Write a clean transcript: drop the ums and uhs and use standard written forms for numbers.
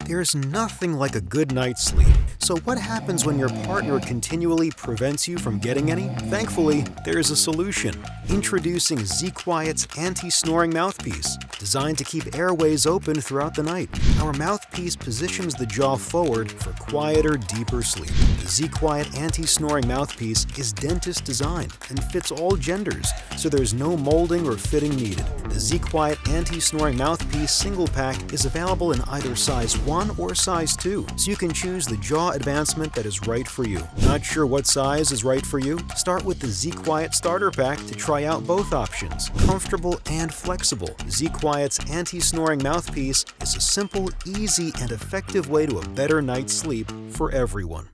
There's nothing like a good night's sleep. So what happens when your partner continually prevents you from getting any? Thankfully, there's a solution. Introducing ZQuiet's Anti-Snoring Mouthpiece, designed to keep airways open throughout the night. Our mouthpiece positions the jaw forward for quieter, deeper sleep. The ZQuiet Anti-Snoring Mouthpiece is dentist designed and fits all genders, so there's no molding or fitting needed. The ZQuiet Anti-Snoring Mouthpiece single pack is available in either size 1 or size 2, so you can choose the jaw advancement that is right for you. Not sure what size is right for you? Start with the ZQuiet Starter Pack to try out both options. Comfortable and flexible, ZQuiet's Anti-Snoring Mouthpiece is a simple, easy, and effective way to a better night's sleep for everyone.